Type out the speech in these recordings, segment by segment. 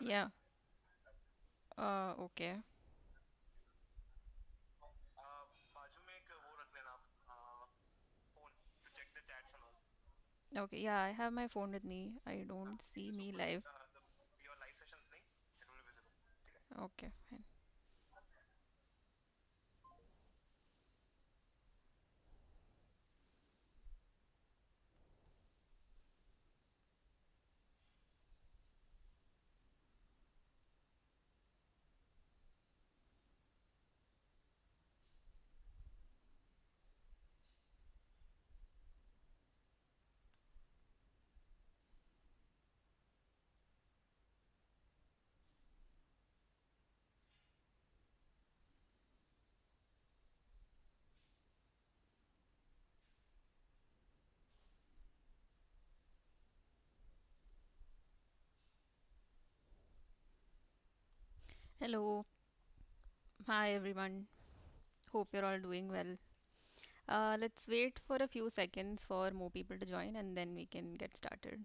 Yeah. Okay. Okay. Yeah, I have my phone with me. I don't see me live. Okay. Fine. Hello. Hi, everyone. Hope you're all doing well. Let's wait for a few seconds for more people to join and then we can get started.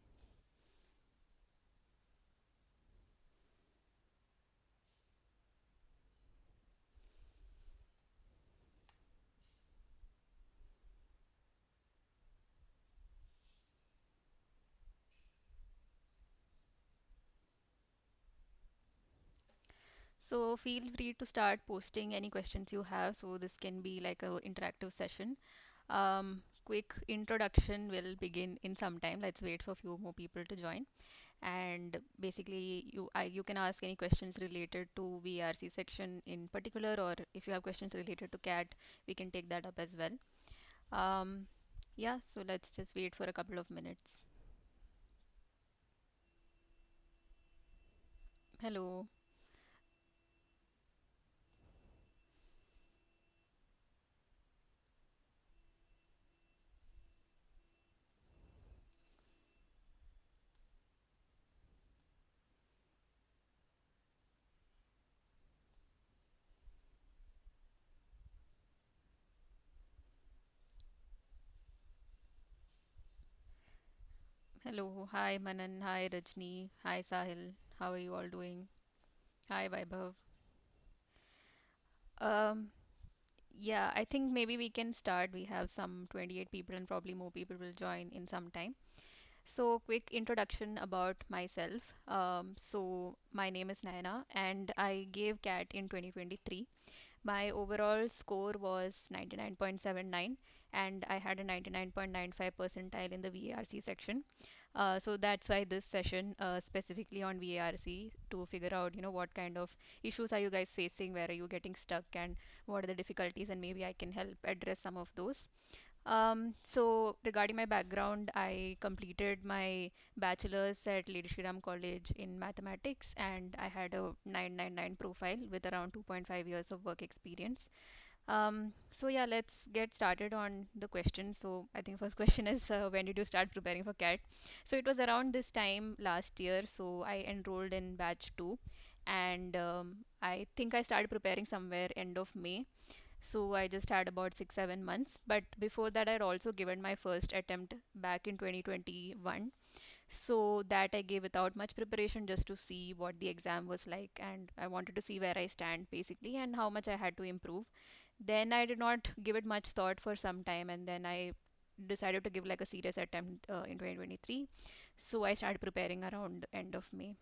So feel free to start posting any questions you have. So this can be like a interactive session. Quick introduction will begin in some time. Let's wait for a few more people to join. And basically, you can ask any questions related to VRC section in particular, or if you have questions related to CAT, we can take that up as well. Um, yeah, so let's just wait for a couple of minutes. Hello. Hello. Hi, Manan. Hi, Rajni. Hi, Sahil. How are you all doing? Hi, Vaibhav. Um, yeah, I think maybe we can start. We have some 28 people and probably more people will join in some time. So, quick introduction about myself. So, my name is Nayana and I gave CAT in 2023. My overall score was 99.79 and I had a 99.95 percentile in the VARC section. So that's why this session specifically on VARC to figure out, what kind of issues are you guys facing, where are you getting stuck, and what are the difficulties, and maybe I can help address some of those. So regarding my background, I completed my bachelor's at Lady Shri Ram College in mathematics, and I had a 999 profile with around 2.5 years of work experience. So yeah, let's get started on the question. So I think first question is when did you start preparing for CAT? So it was around this time last year. So I enrolled in batch two, and I think I started preparing somewhere end of May. So I just had about 6 7 months. But before that, I had also given my first attempt back in 2021. So that I gave without much preparation just to see what the exam was like, and I wanted to see where I stand basically and how much I had to improve. Then I did not give it much thought for some time, and then I decided to give like a serious attempt in 2023. So I started preparing around end of May.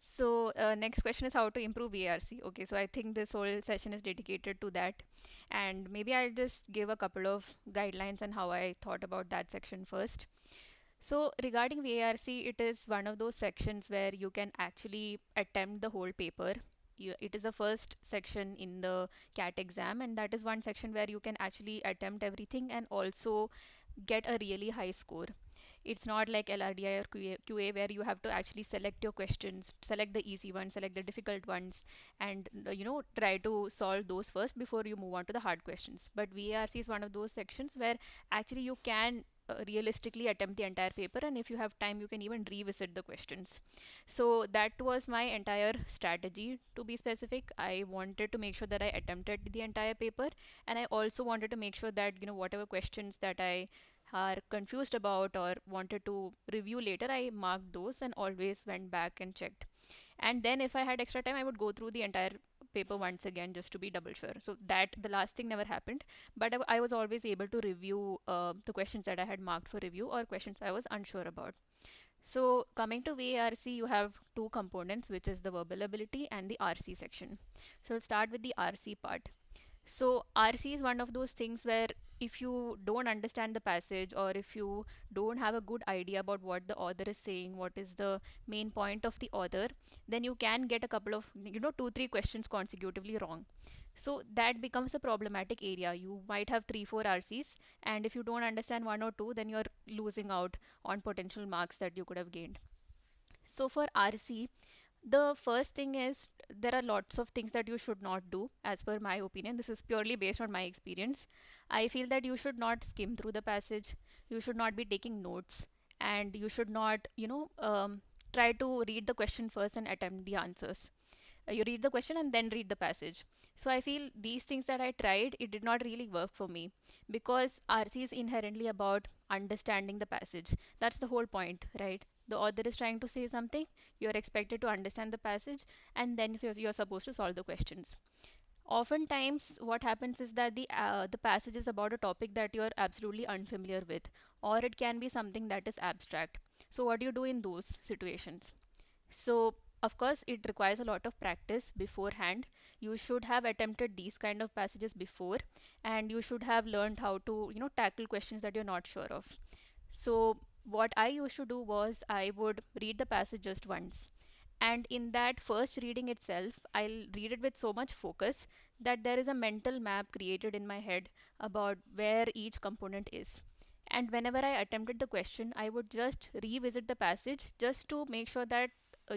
So next question is how to improve VRC. Okay, so I think this whole session is dedicated to that, and maybe I'll just give a couple of guidelines on how I thought about that section first. So regarding VARC, it is one of those sections where you can actually attempt the whole paper. It is the first section in the CAT exam, and that is one section where you can actually attempt everything and also get a really high score. It's not like LRDI or QA where you have to actually select your questions, select the easy ones, select the difficult ones, and try to solve those first before you move on to the hard questions. But VARC is one of those sections where actually you can realistically attempt the entire paper, and if you have time you can even revisit the questions. So that was my entire strategy. To be specific, I wanted to make sure that I attempted the entire paper, and I also wanted to make sure that whatever questions that I are confused about or wanted to review later, I marked those and always went back and checked. And then if I had extra time, I would go through the entire paper once again just to be double sure. So that the last thing never happened, but I was always able to review the questions that I had marked for review or questions I was unsure about. So coming to VARC, you have two components, which is the verbal ability and the RC section. So let's start with the RC part. So RC is one of those things where if you don't understand the passage, or if you don't have a good idea about what the author is saying, what is the main point of the author, then you can get a couple of, two, three questions consecutively wrong. So that becomes a problematic area. You might have three, four RCs, and if you don't understand one or two, then you're losing out on potential marks that you could have gained. So for RC, the first thing is there are lots of things that you should not do, as per my opinion. This is purely based on my experience. I feel that you should not skim through the passage, you should not be taking notes, and you should not, try to read the question first and attempt the answers. You read the question and then read the passage. So I feel these things that I tried, it did not really work for me, because RC is inherently about understanding the passage. That's the whole point, right? The author is trying to say something, you're expected to understand the passage, and then you're supposed to solve the questions. Oftentimes what happens is that the passage is about a topic that you're absolutely unfamiliar with, or it can be something that is abstract. So what do you do in those situations? So, of course, it requires a lot of practice beforehand. You should have attempted these kind of passages before, and you should have learned how to, tackle questions that you're not sure of. So, what I used to do was I would read the passage just once. And in that first reading itself, I'll read it with so much focus that there is a mental map created in my head about where each component is. And whenever I attempted the question, I would just revisit the passage just to make sure that,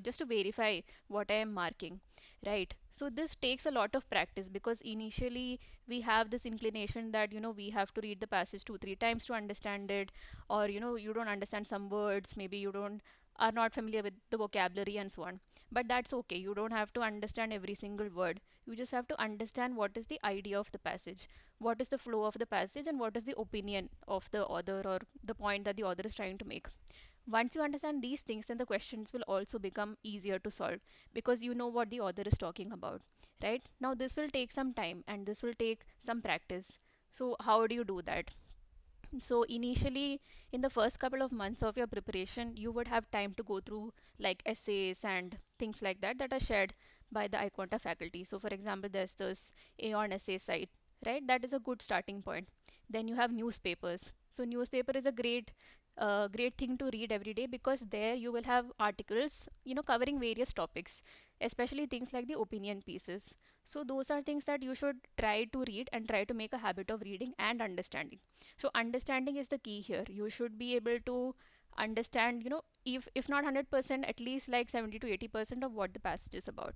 just to verify what I am marking, right? So this takes a lot of practice, because initially we have this inclination that, we have to read the passage two, three times to understand it, or, you don't understand some words, maybe you don't are not familiar with the vocabulary and so on. But that's okay. You don't have to understand every single word. You just have to understand what is the idea of the passage, what is the flow of the passage, and what is the opinion of the author, or the point that the author is trying to make. Once you understand these things, then the questions will also become easier to solve, because you know what the author is talking about, right? Now, this will take some time and this will take some practice. So, how do you do that? So initially, in the first couple of months of your preparation, you would have time to go through like essays and things like that that are shared by the iQuanta faculty. So for example, there's this Aeon essay site, right? That is a good starting point. Then you have newspapers. So newspaper is a great thing to read every day, because there you will have articles, covering various topics, especially things like the opinion pieces. So those are things that you should try to read and try to make a habit of reading and understanding. So understanding is the key here. You should be able to understand, if not 100%, at least like 70 to 80% of what the passage is about.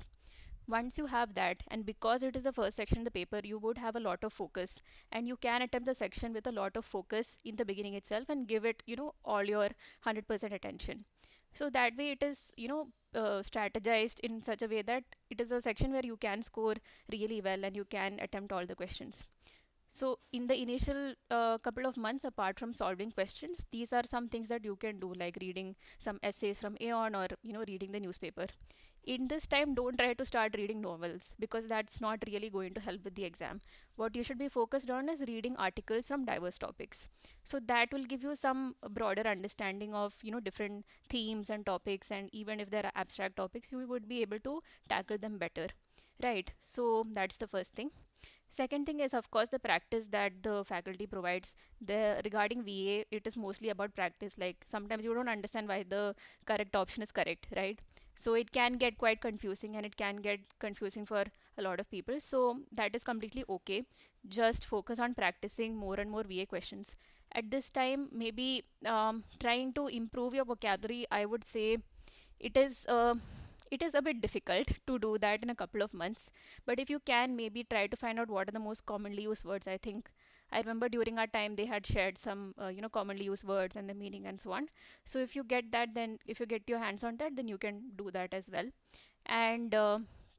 Once you have that, and because it is the first section in the paper, you would have a lot of focus, and you can attempt the section with a lot of focus in the beginning itself and give it, all your 100% attention. So that way it is, strategized in such a way that it is a section where you can score really well and you can attempt all the questions. So in the initial couple of months, apart from solving questions, these are some things that you can do, like reading some essays from Aeon, or reading the newspaper. In this time, don't try to start reading novels, because that's not really going to help with the exam. What you should be focused on is reading articles from diverse topics. So that will give you some broader understanding of, different themes and topics, and even if there are abstract topics, you would be able to tackle them better. Right. So that's the first thing. Second thing is, of course, the practice that the faculty provides. The regarding VA, it is mostly about practice. Like sometimes you don't understand why the correct option is correct, right? So it can get quite confusing, and it can get confusing for a lot of people. So that is completely okay. Just focus on practicing more and more VA questions. At this time, maybe trying to improve your vocabulary, I would say it is it is a bit difficult to do that in a couple of months, but if you can maybe try to find out what are the most commonly used words. I think I remember during our time they had shared some commonly used words and the meaning and so on. So if you get that, then if you get your hands on that, then you can do that as well. And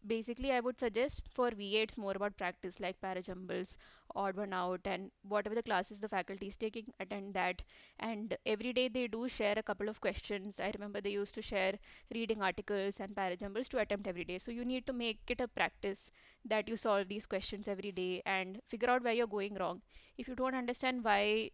Basically, I would suggest for VA it's more about practice, like parajumbles, odd one out, and whatever the classes the faculty is taking, attend that. And every day they do share a couple of questions. I remember they used to share reading articles and parajumbles to attempt every day. So you need to make it a practice that you solve these questions every day and figure out where you're going wrong. If you don't understand why,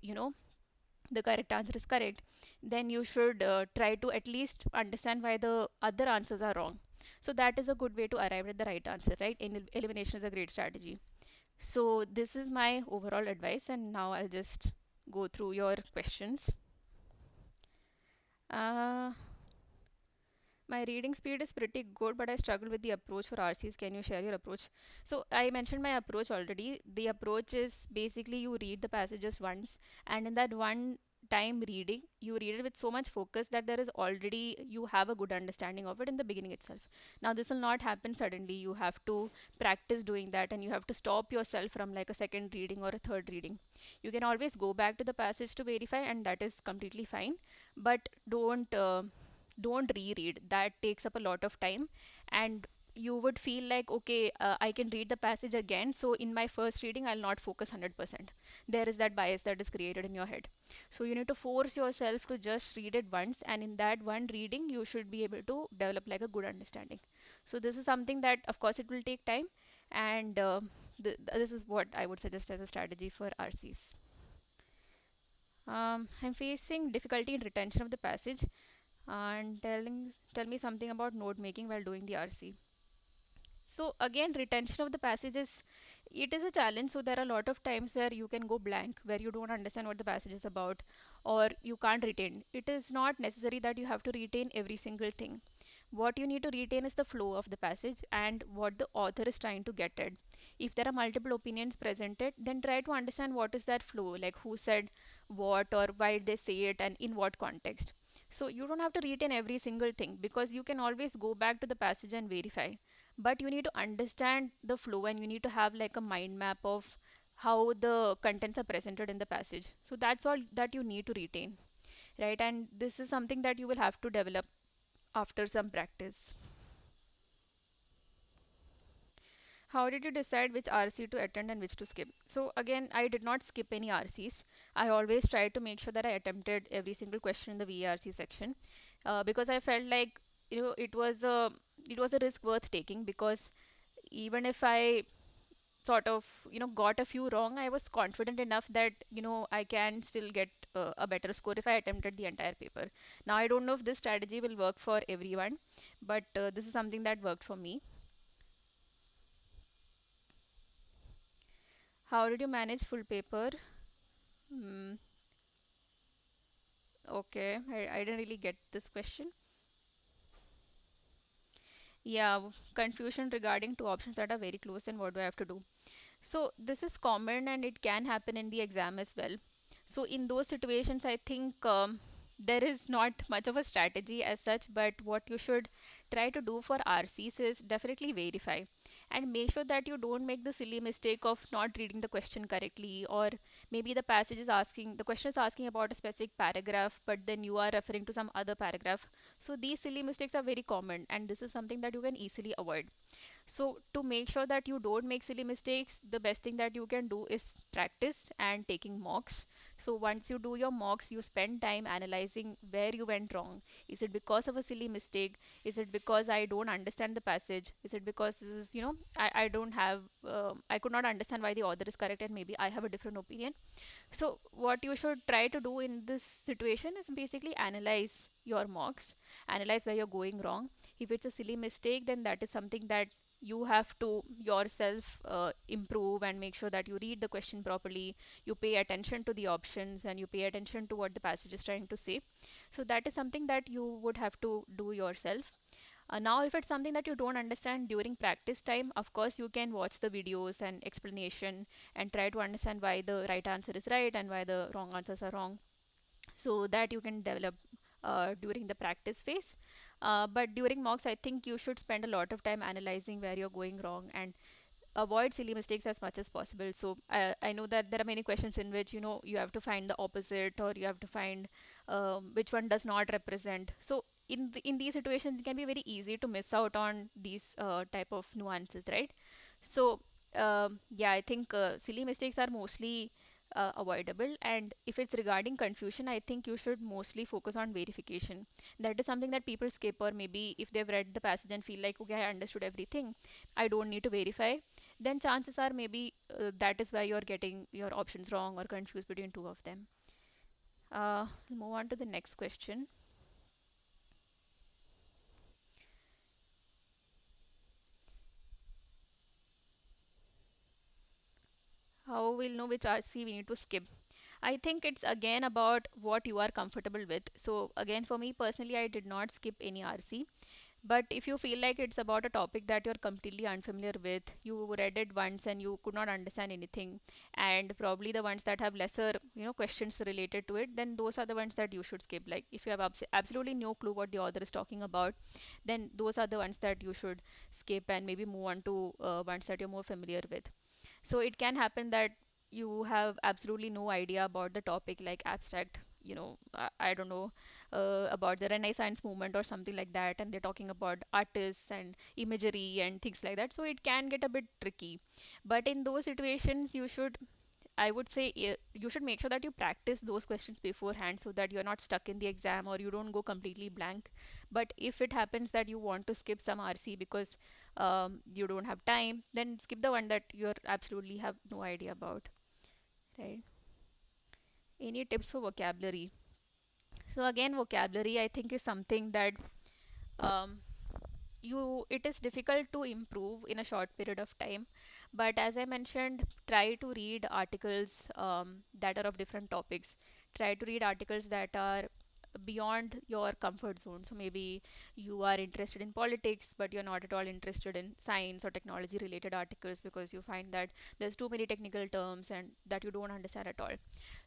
the correct answer is correct, then you should try to at least understand why the other answers are wrong. So that is a good way to arrive at the right answer, right? Elimination is a great strategy. So this is my overall advice, and now I'll just go through your questions. Uh, my reading speed is pretty good, but I struggle with the approach for RCs. Can you share your approach? So I mentioned my approach already. The approach is basically you read the passages once, and in that one time reading, you read it with so much focus that there is already you have a good understanding of it in the beginning itself. Now this will not happen suddenly. You have to practice doing that, and you have to stop yourself from like a second reading or a third reading. You can always go back to the passage to verify, and that is completely fine. But don't reread. That takes up a lot of time, and you would feel like, okay, I can read the passage again, so in my first reading I'll not focus 100%. There is that bias that is created in your head. So you need to force yourself to just read it once, and in that one reading you should be able to develop like a good understanding. So this is something that of course it will take time, and this is what I would suggest as a strategy for RCs. I'm facing difficulty in retention of the passage, and tell me something about note making while doing the RC. So again, retention of the passage is, it is a challenge. So there are a lot of times where you can go blank, where you don't understand what the passage is about, or you can't retain. It is not necessary that you have to retain every single thing. What you need to retain is the flow of the passage and what the author is trying to get at. If there are multiple opinions presented, then try to understand what is that flow, like who said what or why did they say it and in what context. So you don't have to retain every single thing, because you can always go back to the passage and verify. But you need to understand the flow, and you need to have like a mind map of how the contents are presented in the passage. So that's all that you need to retain, right? And this is something that you will have to develop after some practice. How did you decide which RC to attend and which to skip? So again, I did not skip any RCs. I always tried to make sure that I attempted every single question in the VARC section, because I felt like, it was a risk worth taking, because even if I sort of got a few wrong, I was confident enough that I can still get a better score if I attempted the entire paper. Now I don't know if this strategy will work for everyone, but this is something that worked for me. How did you manage full paper? Hmm. Okay, I didn't really get this question. Yeah, confusion regarding two options that are very close, and what do I have to do? So this is common, and it can happen in the exam as well. So in those situations, I think there is not much of a strategy as such, but what you should try to do for RCs is definitely verify and make sure that you don't make the silly mistake of not reading the question correctly, or maybe the question is asking about a specific paragraph, but then you are referring to some other paragraph. So these silly mistakes are very common, and this is something that you can easily avoid. So to make sure that you don't make silly mistakes, the best thing that you can do is practice and taking mocks. So once you do your mocks, you spend time analyzing where you went wrong. Is it because of a silly mistake? Is it because I don't understand the passage? Is it because this is, I don't have, I could not understand why the author is correct and maybe I have a different opinion. So what you should try to do in this situation is basically analyze your mocks, analyze where you're going wrong. If it's a silly mistake, then that is something that you have to yourself improve, and make sure that you read the question properly, you pay attention to the options, and you pay attention to what the passage is trying to say. So that is something that you would have to do yourself. Now, if it's something that you don't understand during practice time, of course, you can watch the videos and explanation and try to understand why the right answer is right and why the wrong answers are wrong, so that you can develop during the practice phase. But during mocks, I think you should spend a lot of time analyzing where you're going wrong and avoid silly mistakes as much as possible. So I know that there are many questions in which you have to find the opposite, or you have to find which one does not represent. So in these situations it can be very easy to miss out on these type of nuances, right? So yeah, I think silly mistakes are mostly avoidable, and if it's regarding confusion, I think you should mostly focus on verification. That is something that people skip, or maybe if they've read the passage and feel like, okay, I understood everything, I don't need to verify, then chances are maybe that is why you're getting your options wrong or confused between two of them. Move on to the next question. How we'll know which RC we need to skip? I think it's again about what you are comfortable with. So again, for me personally, I did not skip any RC. But if you feel like it's about a topic that you're completely unfamiliar with, you read it once and you could not understand anything, and probably the ones that have lesser, questions related to it, then those are the ones that you should skip. Like if you have absolutely no clue what the author is talking about, then those are the ones that you should skip and maybe move on to ones that you're more familiar with. So it can happen that you have absolutely no idea about the topic, like abstract, I don't know, about the Renaissance movement or something like that, and they're talking about artists and imagery and things like that. So it can get a bit tricky. But in those situations, I would say, you should make sure that you practice those questions beforehand so that you're not stuck in the exam or you don't go completely blank. But if it happens that you want to skip some RC because you don't have time, then skip the one that you absolutely have no idea about, right? Any tips for vocabulary? So again, vocabulary I think is something that um, it is difficult to improve in a short period of time, but as I mentioned, try to read articles that are of different topics. Try to read articles that are beyond your comfort zone. So maybe you are interested in politics but you're not at all interested in science or technology related articles because you find that there's too many technical terms and that you don't understand at all.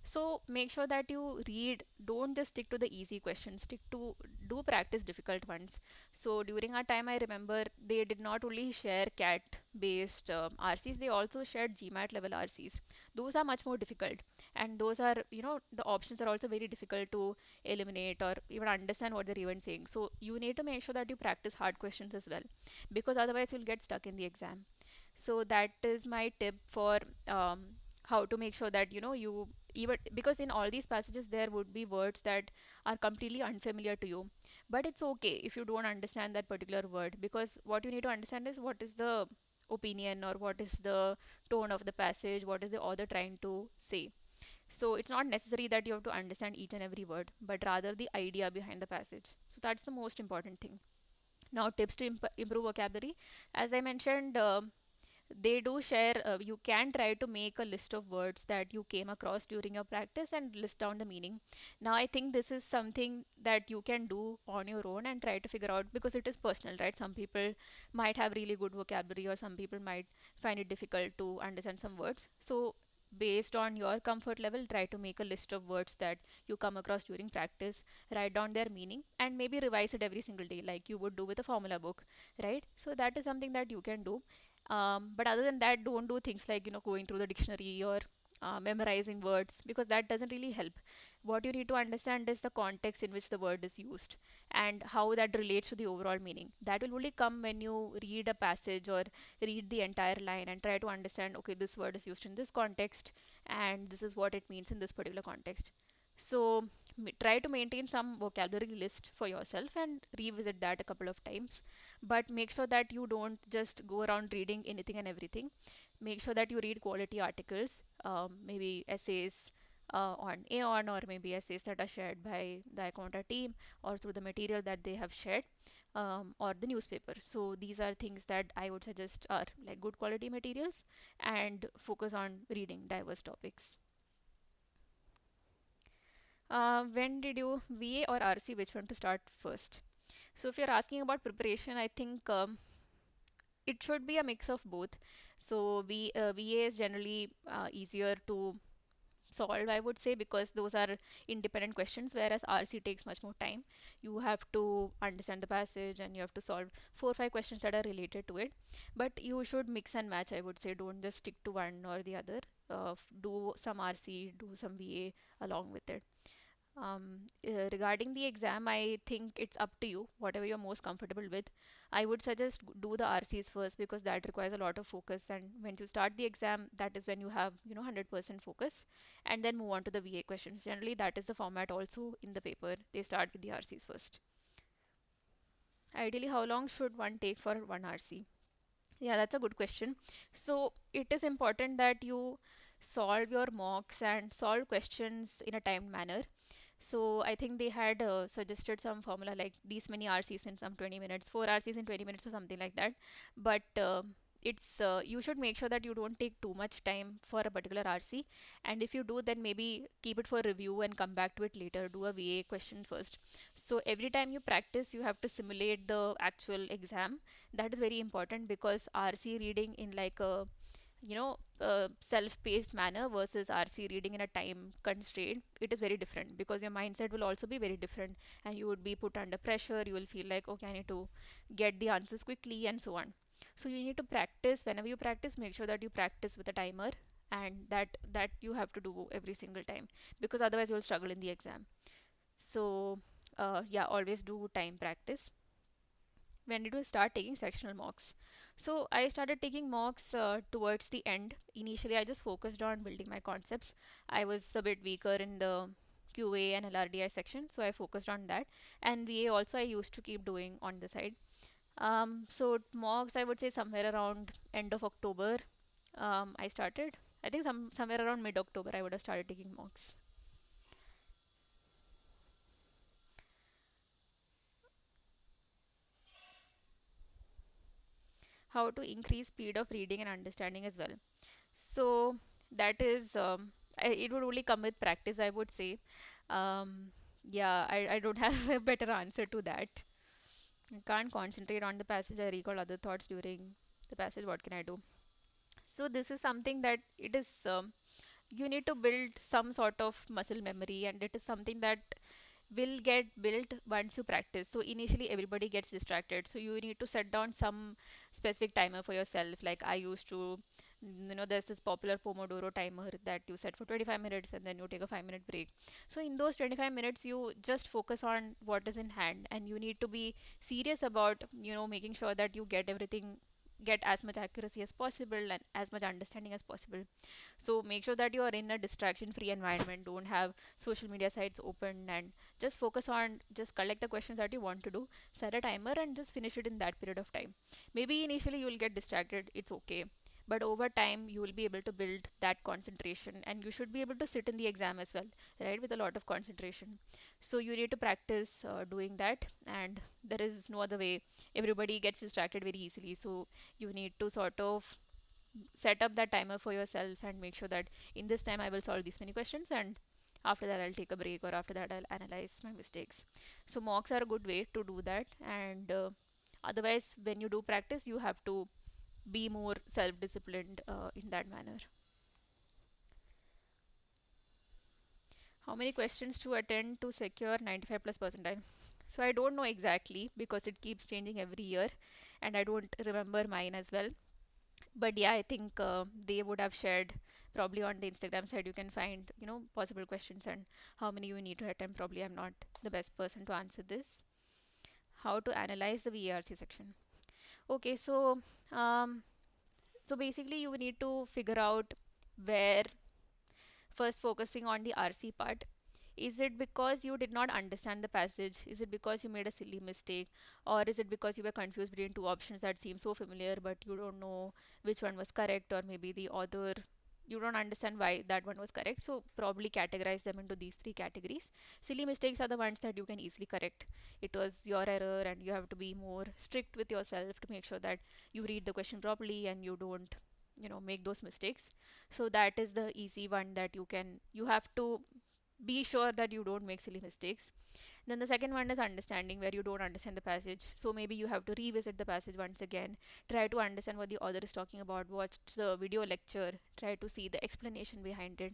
So make sure that you read, don't just stick to the easy questions, stick to do practice difficult ones. So during our time, I remember they did not only share CAT based RCs, they also shared GMAT level RCs. Those are much more difficult, and those are, the options are also very difficult to eliminate or even understand what they're even saying. So you need to make sure that you practice hard questions as well, because otherwise you'll get stuck in the exam. So that is my tip for how to make sure that you, even because in all these passages there would be words that are completely unfamiliar to you, but it's okay if you don't understand that particular word, because what you need to understand is what is the opinion or what is the tone of the passage, what is the author trying to say. So it's not necessary that you have to understand each and every word, but rather the idea behind the passage. So that's the most important thing. Now, tips to improve vocabulary. As I mentioned, they do share, you can try to make a list of words that you came across during your practice and list down the meaning. Now I think this is something that you can do on your own and try to figure out, because it is personal, right? Some people might have really good vocabulary or some people might find it difficult to understand some words. So based on your comfort level, try to make a list of words that you come across during practice, write down their meaning, and maybe revise it every single day like you would do with a formula book, right? So that is something that you can do. But other than that, don't do things like going through the dictionary or memorizing words, because that doesn't really help. What you need to understand is the context in which the word is used and how that relates to the overall meaning. That will only come when you read a passage or read the entire line and try to understand, okay, this word is used in this context and this is what it means in this particular context. So try to maintain some vocabulary list for yourself and revisit that a couple of times, but make sure that you don't just go around reading anything and everything. Make sure that you read quality articles, maybe essays on Aeon, or maybe essays that are shared by the iQuanta team or through the material that they have shared, or the newspaper. So these are things that I would suggest are like good quality materials, and focus on reading diverse topics. When did you VA or RC? Which one to start first? So if you're asking about preparation, I think it should be a mix of both. So VA is generally easier to solve, I would say, because those are independent questions, whereas RC takes much more time. You have to understand the passage and you have to solve 4 or 5 questions that are related to it. But you should mix and match, I would say. Don't just stick to one or the other. Do some RC, do some VA along with it. Regarding the exam, I think it's up to you, whatever you're most comfortable with. I would suggest do the RCs first because that requires a lot of focus. And when you start the exam, that is when you have, 100% focus, and then move on to the VA questions. Generally, that is the format also in the paper. They start with the RCs first. Ideally, how long should one take for one RC? Yeah, that's a good question. So it is important that you solve your mocks and solve questions in a timed manner. So I think they had suggested some formula like these many RCs in some 20 minutes, 4 RCs in 20 minutes or something like that. But it's you should make sure that you don't take too much time for a particular RC. And if you do, then maybe keep it for review and come back to it later. Do a VA question first. So every time you practice, you have to simulate the actual exam. That is very important because RC reading in like a self-paced manner versus RC reading in a time constraint, it is very different because your mindset will also be very different and you would be put under pressure. You will feel like, okay, I need to get the answers quickly and so on. So you need to practice. Whenever you practice, make sure that you practice with a timer and that you have to do every single time because otherwise you'll struggle in the exam. So yeah, always do time practice. When did you start taking sectional mocks? So I started taking mocks towards the end. Initially, I just focused on building my concepts. I was a bit weaker in the QA and LRDI section, so I focused on that. And VA also I used to keep doing on the side. So mocks, I would say somewhere around end of October, I started. I think somewhere around mid October, I would have started taking mocks. How to increase speed of reading and understanding as well. So that is, it would only come with practice, I would say. Yeah, I don't have a better answer to that. I can't concentrate on the passage. I recall other thoughts during the passage. What can I do? So this is something that it is. You need to build some sort of muscle memory, and it is something that will get built once you practice. So initially everybody gets distracted, so you need to set down some specific timer for yourself. Like I used to, there's this popular pomodoro timer that you set for 25 minutes and then you take a 5-minute break. So in those 25 minutes you just focus on what is in hand, and you need to be serious about making sure that you get everything, get as much accuracy as possible and as much understanding as possible. So make sure that you are in a distraction free environment, don't have social media sites open, and just focus on just collect the questions that you want to do, set a timer and just finish it in that period of time. Maybe initially you will get distracted, it's okay, but over time you will be able to build that concentration and you should be able to sit in the exam as well, right, with a lot of concentration. So you need to practice doing that, and there is no other way. Everybody gets distracted very easily, so you need to sort of set up that timer for yourself and make sure that in this time I will solve these many questions, and after that I'll take a break, or after that I'll analyze my mistakes. So mocks are a good way to do that, and otherwise when you do practice you have to be more self-disciplined in that manner. How many questions to attend to secure 95 plus percentile? So I don't know exactly because it keeps changing every year and I don't remember mine as well. But yeah, I think they would have shared probably on the Instagram side. You can find possible questions and how many you need to attempt. Probably I'm not the best person to answer this. How to analyze the VARC section? Okay, um, so basically you need to figure out where, first focusing on the RC part. Is it because you did not understand the passage? Is it because you made a silly mistake? Or is it because you were confused between two options that seem so familiar but you don't know which one was correct, or maybe the other, you don't understand why that one was correct? So probably categorize them into these three categories. Silly mistakes are the ones that you can easily correct. It was your error and you have to be more strict with yourself to make sure that you read the question properly and you don't make those mistakes. So that is the easy one that you have to be sure that you don't make silly mistakes. Then the second one is understanding, where you don't understand the passage. So maybe you have to revisit the passage once again, try to understand what the author is talking about, watch the video lecture, try to see the explanation behind it.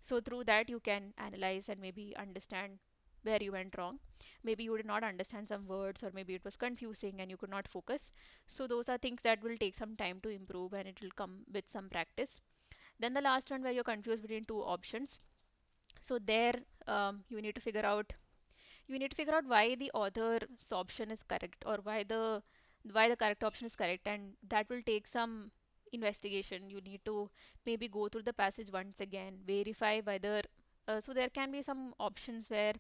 So through that you can analyze and maybe understand where you went wrong. Maybe you did not understand some words, or maybe it was confusing and you could not focus. So those are things that will take some time to improve and it will come with some practice. Then the last one, where you're confused between two options. So there, you need to figure out why the author's option is correct, or why the correct option is correct, and that will take some investigation. You need to maybe go through the passage once again, verify whether so there can be some options where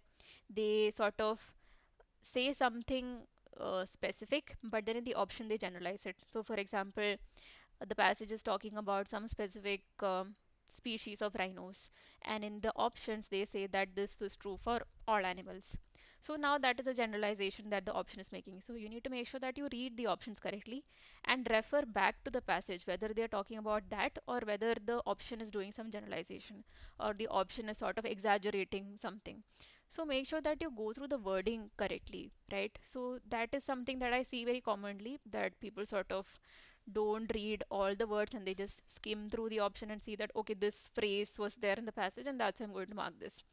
they sort of say something specific, but then in the option they generalize it. So for example, the passage is talking about some specific species of rhinos, and in the options they say that this is true for all animals. So now that is a generalization that the option is making. So you need to make sure that you read the options correctly and refer back to the passage whether they are talking about that, or whether the option is doing some generalization, or the option is sort of exaggerating something. So make sure that you go through the wording correctly, right? So that is something that I see very commonly, that people sort of don't read all the words and they just skim through the option and see that okay, this phrase was there in the passage and that's why I'm going to mark this.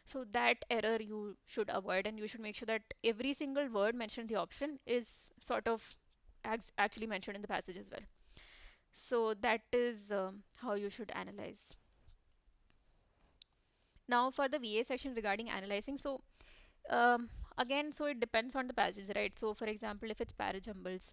So that error you should avoid, and you should make sure that every single word mentioned in the option is sort of actually mentioned in the passage as well. So that is how you should analyze. Now for the VA section regarding analyzing, so um, again, so it depends on the passage, right? So for example, if it's parajumbles,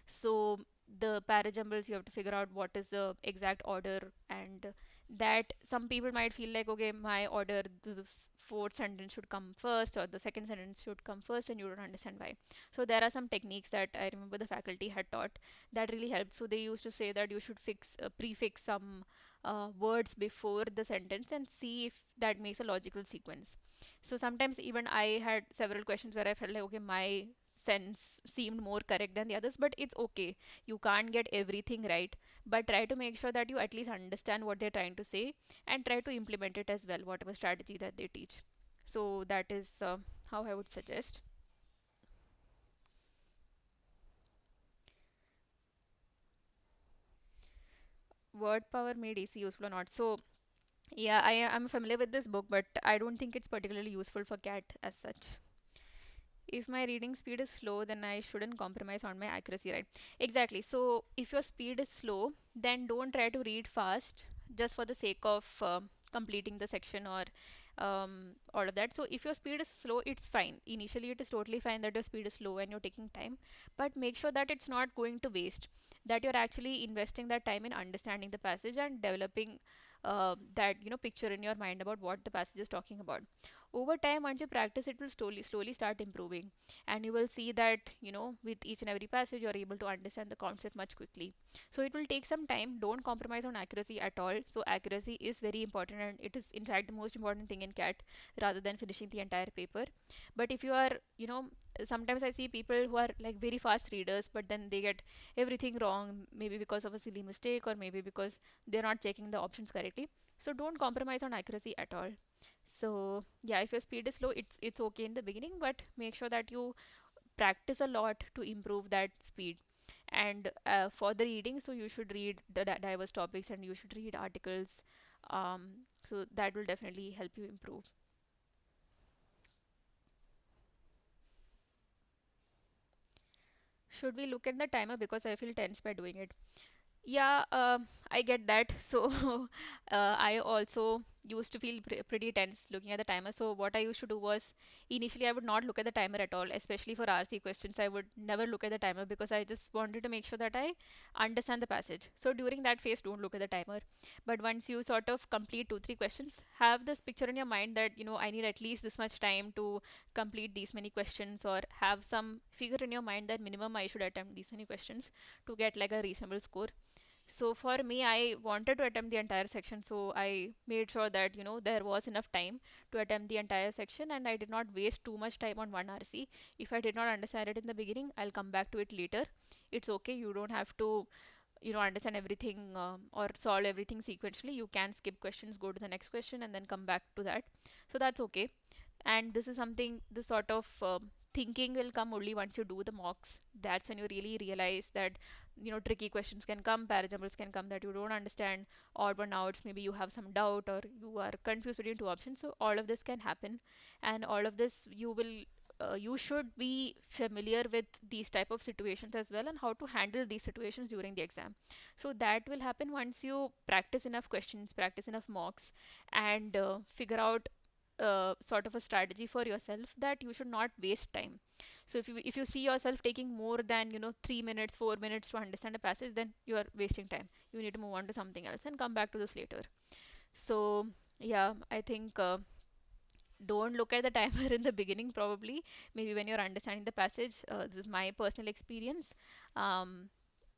so the parajumbles you have to figure out what is the exact order, and that some people might feel like okay, my order, the fourth sentence should come first or the second sentence should come first, and you don't understand why. So there are some techniques that I remember the faculty had taught that really helped. So they used to say that you should prefix some words before the sentence and see if that makes a logical sequence. So sometimes even I had several questions where I felt like, okay, my sense seemed more correct than the others, but it's okay. You can't get everything right, but try to make sure that you at least understand what they're trying to say and try to implement it as well, whatever strategy that they teach. So that is how I would suggest. Word power made AC useful or not. So yeah, I'm familiar with this book, but I don't think it's particularly useful for cat as such. If my reading speed is slow, then I shouldn't compromise on my accuracy, right? Exactly. So if your speed is slow, then don't try to read fast just for the sake of completing the section, or all of that. So if your speed is slow, it's fine. Initially it is totally fine that your speed is slow and you're taking time, but make sure that it's not going to waste, that you're actually investing that time in understanding the passage and developing that picture in your mind about what the passage is talking about. Over time, once you practice, it will slowly start improving, and you will see that with each and every passage you're able to understand the concept much quickly. So it will take some time. Don't compromise on accuracy at all. So accuracy is very important, and it is in fact the most important thing in cat, rather than finishing the entire paper. But if you are sometimes I see people who are like very fast readers, but then they get everything wrong, maybe because of a silly mistake, or maybe because they're not checking the options correctly. So don't compromise on accuracy at all. So yeah, if your speed is slow, it's okay in the beginning, but make sure that you practice a lot to improve that speed. And for the reading, so you should read the diverse topics and you should read articles. So that will definitely help you improve. Should we look at the timer, because I feel tense by doing it? Yeah, I get that. So, I also used to feel pretty tense looking at the timer. So, what I used to do was initially I would not look at the timer at all, especially for RC questions. I would never look at the timer because I just wanted to make sure that I understand the passage. So, during that phase, don't look at the timer. But once you sort of complete two, three questions, have this picture in your mind that, I need at least this much time to complete these many questions, or have some figure in your mind that minimum I should attempt these many questions to get like a reasonable score. So for me, I wanted to attempt the entire section, so I made sure that there was enough time to attempt the entire section, and I did not waste too much time on one RC. If I did not understand it in the beginning, I'll come back to it later. It's okay. You don't have to understand everything, or solve everything sequentially. You can skip questions, go to the next question, and then come back to that. So that's okay. And this is something, this sort of thinking will come only once you do the mocks. That's when you really realize that tricky questions can come, parajables can come that you don't understand, or burnouts, maybe you have some doubt or you are confused between two options. So all of this can happen, and all of this you should be familiar with these type of situations as well, and how to handle these situations during the exam. So that will happen once you practice enough questions, practice enough mocks, and figure out, sort of a strategy for yourself that you should not waste time. So if you see yourself taking more than 3 minutes, 4 minutes to understand a passage, then you are wasting time. You need to move on to something else and come back to this later. So yeah, I think don't look at the timer in the beginning, probably maybe when you're understanding the passage. This is my personal experience. um,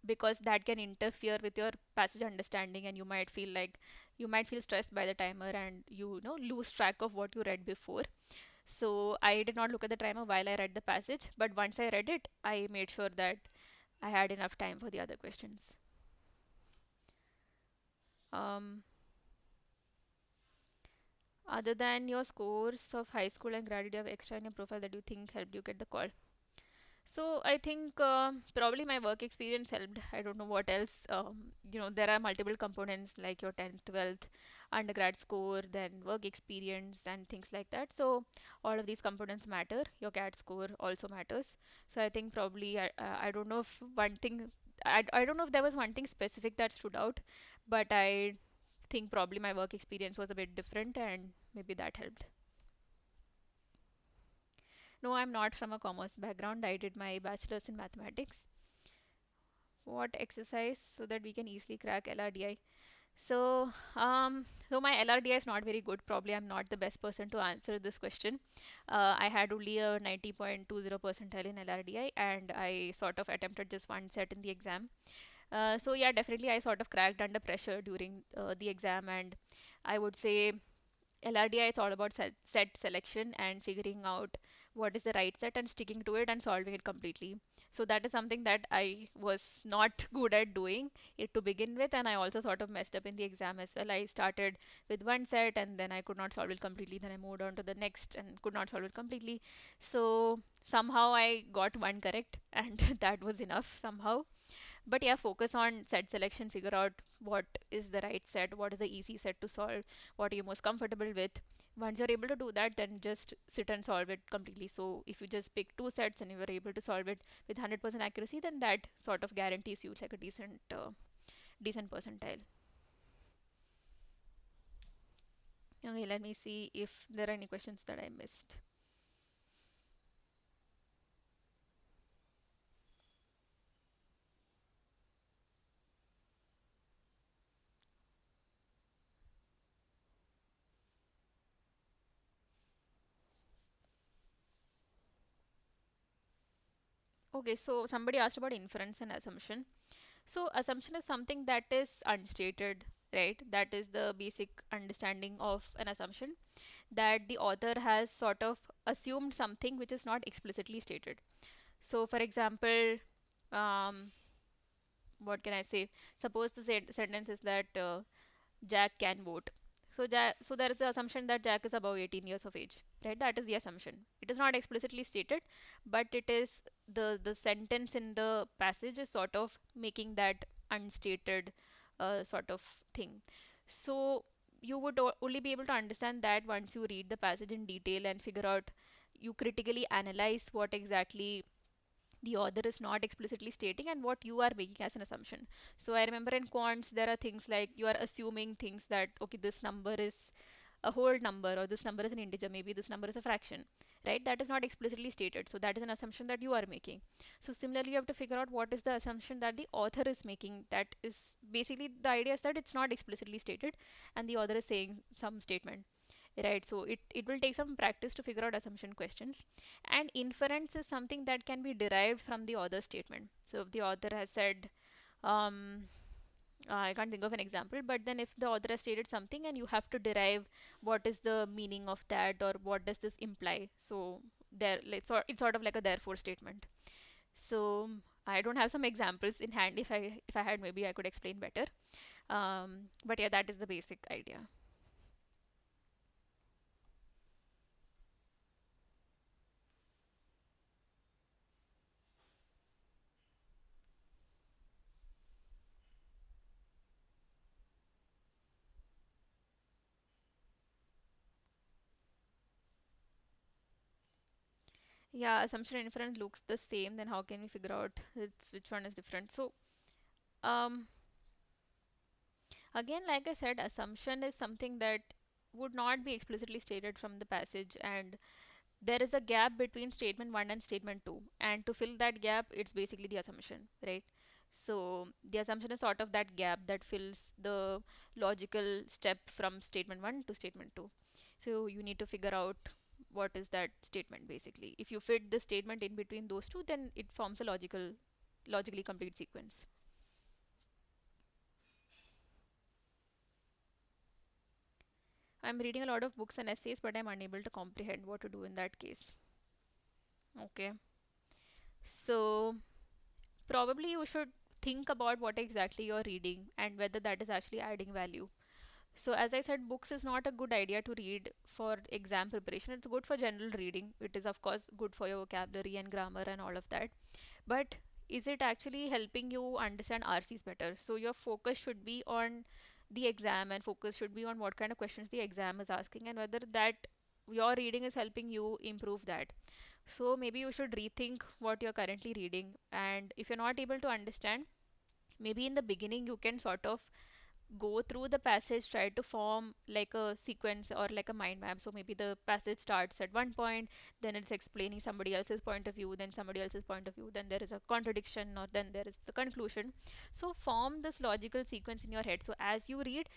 because that can interfere with your passage understanding, and you might feel stressed by the timer, and lose track of what you read before. So I did not look at the timer while I read the passage, but once I read it, I made sure that I had enough time for the other questions. um, Other than your scores of high school and grad, do you have extra in your profile that you think helped you get the call? So I think probably my work experience helped. I don't know what else. There are multiple components like your 10th, 12th, undergrad score, then work experience and things like that. So all of these components matter. Your CAT score also matters. So I think probably I don't know if one thing. I don't know if there was one thing specific that stood out, but I think probably my work experience was a bit different, and maybe that helped. No, I'm not from a commerce background. I did my bachelor's in mathematics. What exercise so that we can easily crack LRDI? So my LRDI is not very good. Probably I'm not the best person to answer this question. I had only a 90.20 percentile in LRDI, and I sort of attempted just one set in the exam. So yeah, definitely I sort of cracked under pressure during the exam, and I would say LRDI is all about set selection and figuring out what is the right set and sticking to it and solving it completely. So that is something that I was not good at doing it to begin with, and I also sort of messed up in the exam as well. I started with one set and then I could not solve it completely. Then I moved on to the next and could not solve it completely. So somehow I got one correct, and that was enough somehow. But yeah, focus on set selection, figure out what is the right set, what is the easy set to solve, what are you most comfortable with. Once you're able to do that, then just sit and solve it completely. So if you just pick two sets and you were able to solve it with 100% accuracy, then that sort of guarantees you like a decent percentile. Okay, let me see if there are any questions that I missed. Okay, so somebody asked about inference and assumption. So assumption is something that is unstated, right? That is the basic understanding of an assumption, that the author has sort of assumed something which is not explicitly stated. So, for example, um, what can I say? Suppose the sentence is that Jack can vote. So there is the assumption that Jack is above 18 years of age, right? That is the assumption. It is not explicitly stated, but it is the sentence in the passage is sort of making that unstated sort of thing. So you would only be able to understand that once you read the passage in detail and figure out, you critically analyze what exactly the author is not explicitly stating and what you are making as an assumption. So I remember in quants there are things like you are assuming things that, okay, this number is a whole number, or this number is an integer, maybe this number is a fraction, right? That is not explicitly stated, so that is an assumption that you are making. So similarly, you have to figure out what is the assumption that the author is making. That is basically the idea, is that it's not explicitly stated and the author is saying some statement, right? So it will take some practice to figure out assumption questions. And inference is something that can be derived from the author's statement. So if the author has said, um, I can't think of an example, but then if the author has stated something and you have to derive what is the meaning of that, or what does this imply, so there it's sort of like a therefore statement. So I don't have some examples in hand. If I had, maybe I could explain better. But yeah, that is the basic idea. Yeah, assumption and inference looks the same, then how can we figure out which one is different? So, um, again, like I said, assumption is something that would not be explicitly stated from the passage, and there is a gap between statement 1 and statement 2, and to fill that gap it's basically the assumption, right? So the assumption is sort of that gap that fills the logical step from statement 1 to statement 2. So you need to figure out what is that statement basically. If you fit the statement in between those two, then it forms a logically complete sequence. I'm reading a lot of books and essays, but I'm unable to comprehend what to do in that case. Okay. So probably you should think about what exactly you're reading and whether that is actually adding value. So, as I said, books is not a good idea to read for exam preparation. It's good for general reading. It is, of course, good for your vocabulary and grammar and all of that. But is it actually helping you understand RCs better? So, your focus should be on the exam, and focus should be on what kind of questions the exam is asking and whether that your reading is helping you improve that. So, maybe you should rethink what you're currently reading. And if you're not able to understand, maybe in the beginning you can sort of go through the passage, try to form like a sequence or like a mind map. So maybe the passage starts at one point, then it's explaining somebody else's point of view, then somebody else's point of view, then there is a contradiction, or then there is the conclusion. So form this logical sequence in your head. So as you read,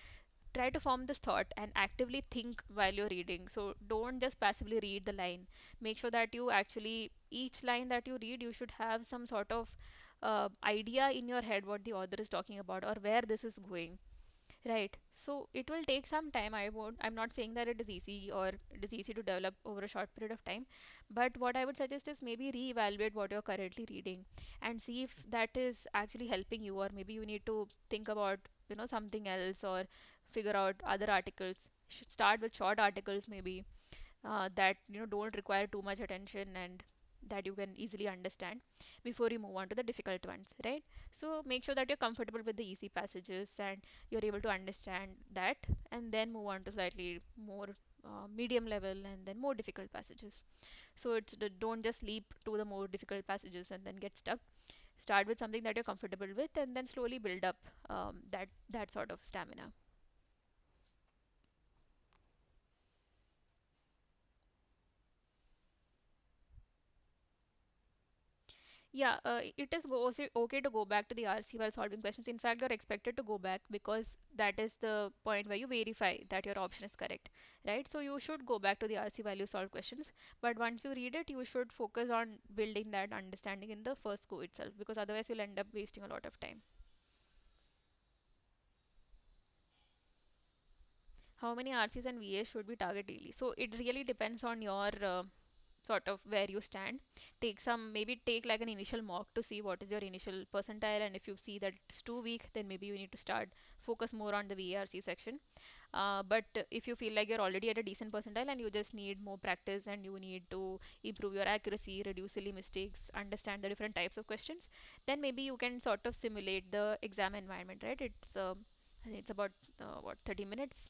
try to form this thought and actively think while you're reading. So don't just passively read the line. Make sure that you actually, each line that you read, you should have some sort of idea in your head what the author is talking about or where this is going. Right. So it will take some time. I'm not saying that it is easy or it is easy to develop over a short period of time. But what I would suggest is maybe reevaluate what you're currently reading and see if that is actually helping you, or maybe you need to think about, something else, or figure out other articles. Should start with short articles maybe, that don't require too much attention and that you can easily understand before you move on to the difficult ones, right? So make sure that you're comfortable with the easy passages and you're able to understand that, and then move on to slightly more medium level and then more difficult passages. So don't just leap to the more difficult passages and then get stuck. Start with something that you're comfortable with and then slowly build up that sort of stamina. Yeah, it is also okay to go back to the RC while solving questions. In fact, you're expected to go back because that is the point where you verify that your option is correct, right? So you should go back to the RC while you solve questions. But once you read it, you should focus on building that understanding in the first go itself, because otherwise you'll end up wasting a lot of time. How many RCs and VAs should we target daily? So it really depends on your sort of where you stand. Take some, maybe take like an initial mock to see what is your initial percentile, and if you see that it's too weak, then maybe you need to start focus more on the VARC section. But if you feel like you're already at a decent percentile and you just need more practice and you need to improve your accuracy, reduce silly mistakes, understand the different types of questions, then maybe you can sort of simulate the exam environment, right? I think it's about what, 30 minutes.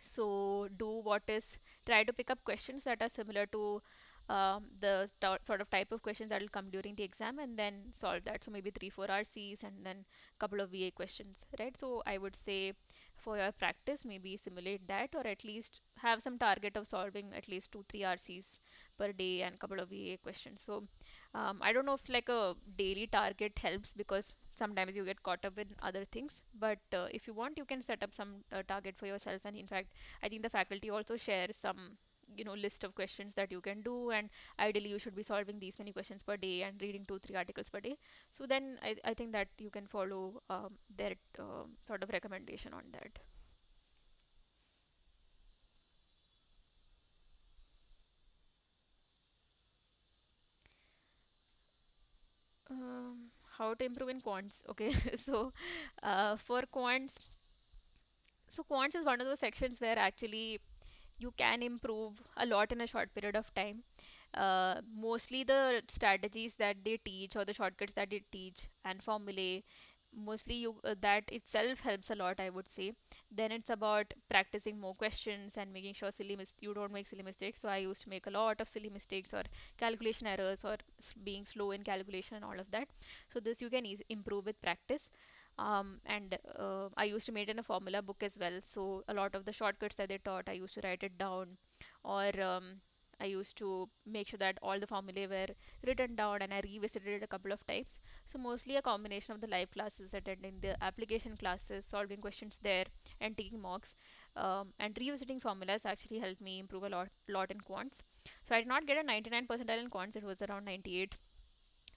So do what is, try to pick up questions that are similar to the sort of type of questions that will come during the exam, and then solve that. So maybe 3 4 RCs and then couple of VA questions, right? So I would say for your practice, maybe simulate that, or at least have some target of solving at least 2 3 RCs per day and couple of VA questions. So I don't know if like a daily target helps, because sometimes you get caught up with other things, but if you want, you can set up some target for yourself. And in fact, I think the faculty also shares some list of questions that you can do, and ideally you should be solving these many questions per day and reading 2 3 articles per day. So then I think that you can follow their sort of recommendation on that. How to improve in quants? Okay. So for quants, so quants is one of those sections where actually you can improve a lot in a short period of time. Mostly the strategies that they teach or the shortcuts that they teach and formulae, mostly that itself helps a lot, I would say. Then it's about practicing more questions and making sure you don't make silly mistakes. So I used to make a lot of silly mistakes or calculation errors or being slow in calculation and all of that. So this you can improve with practice. And I used to maintain a formula book as well. So a lot of the shortcuts that they taught, I used to write it down, or I used to make sure that all the formulae were written down, and I revisited it a couple of times. So mostly a combination of the live classes, attending the application classes, solving questions there, and taking mocks. And revisiting formulas actually helped me improve a lot in quants. So I did not get a 99 percentile in quants; it was around 98.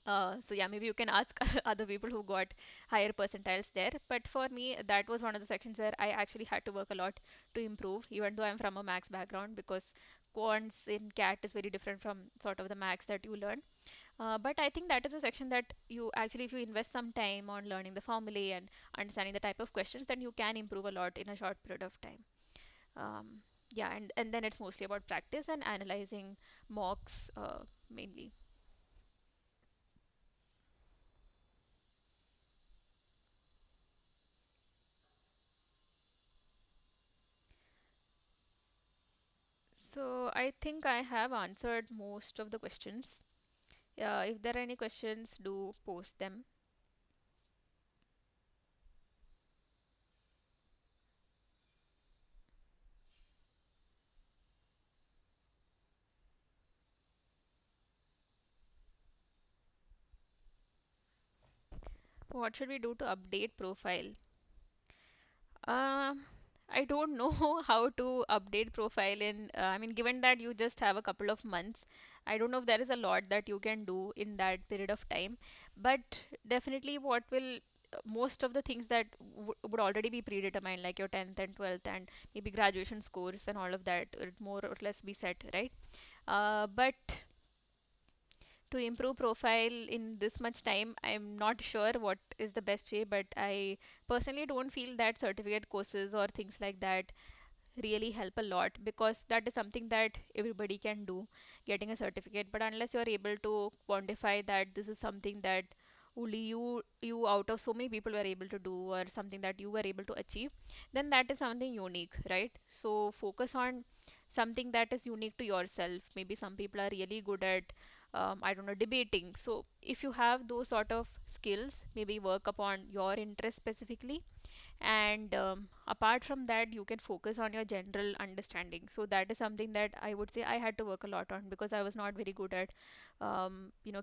So yeah, maybe you can ask other people who got higher percentiles there. But for me, that was one of the sections where I actually had to work a lot to improve, even though I'm from a max background, because quants in CAT is very different from sort of the max that you learn. But I think that is a section that you actually, if you invest some time on learning the formulae and understanding the type of questions, then you can improve a lot in a short period of time. Yeah, and then it's mostly about practice and analyzing mocks mainly. So I think I have answered most of the questions. If there are any questions, do post them. What should we do to update profile? Um, I don't know how to update profile in. I mean, given that you just have a couple of months, I don't know if there is a lot that you can do in that period of time. But definitely, what will most of the things that would already be predetermined, like your 10th and 12th, and maybe graduation scores and all of that, would more or less be set, right? But to improve profile in this much time, I'm not sure what is the best way, but I personally don't feel that certificate courses or things like that really help a lot, because that is something that everybody can do, getting a certificate. But unless you're able to quantify that this is something that only you out of so many people were able to do, or something that you were able to achieve, then that is something unique, right? So focus on something that is unique to yourself. Maybe some people are really good at I don't know, debating. So if you have those sort of skills, maybe work upon your interest specifically, and apart from that, you can focus on your general understanding. So that is something that I would say I had to work a lot on, because I was not very good at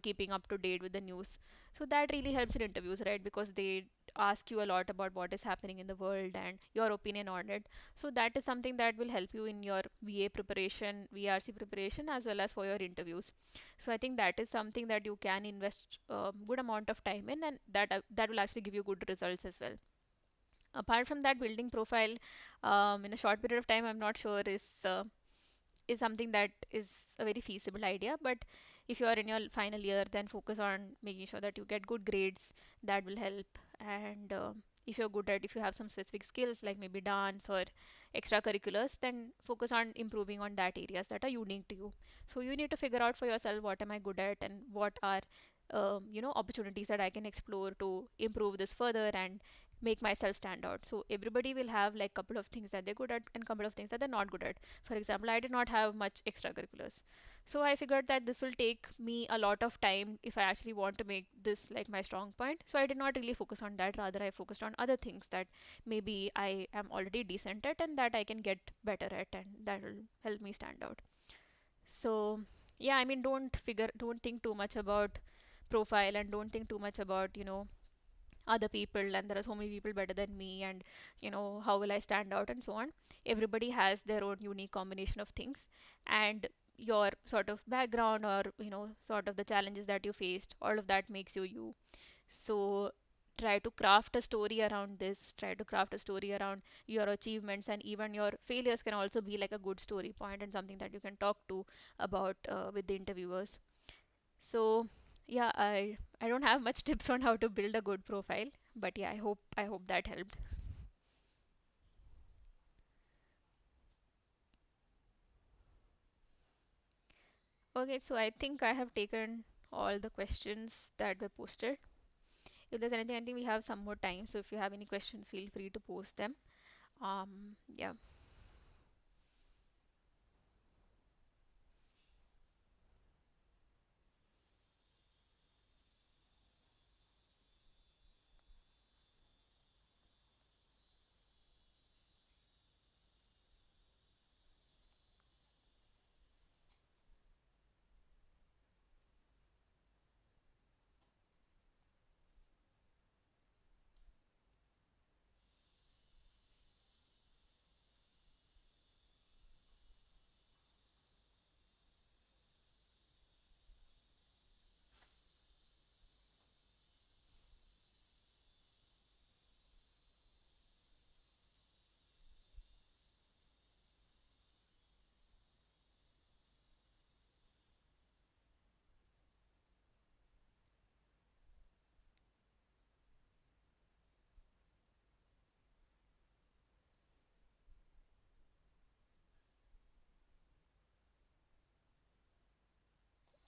keeping up to date with the news. So that really helps in interviews, right? Because they ask you a lot about what is happening in the world and your opinion on it. So that is something that will help you in your VA preparation, VRC preparation, as well as for your interviews. So I think that is something that you can invest a good amount of time in, and that will actually give you good results as well. Apart from that, building profile in a short period of time, I'm not sure is something that is a very feasible idea. But if you are in your final year, then focus on making sure that you get good grades. That will help. And if you're good at, if you have some specific skills like maybe dance or extracurriculars, then focus on improving on that areas that are unique to you. So you need to figure out for yourself, what am I good at, and what are opportunities that I can explore to improve this further and make myself stand out. So everybody will have like couple of things that they're good at and couple of things that they're not good at. For example, I did not have much extracurriculars, so I figured that this will take me a lot of time if I actually want to make this like my strong point. So I did not really focus on that, rather I focused on other things that maybe I am already decent at and that I can get better at, and that will help me stand out. So yeah, I mean, don't think too much about profile, and don't think too much about other people, and there are so many people better than me, and how will I stand out, and so on. Everybody has their own unique combination of things, and your sort of background, or sort of the challenges that you faced, all of that makes you you. So try to craft a story around this, try to craft a story around your achievements, and even your failures can also be like a good story point and something that you can talk to about with the interviewers. So yeah, I don't have much tips on how to build a good profile, but yeah, I hope that helped. Okay, so I think I have taken all the questions that were posted. If there's anything, I think we have some more time. So if you have any questions, feel free to post them. Yeah.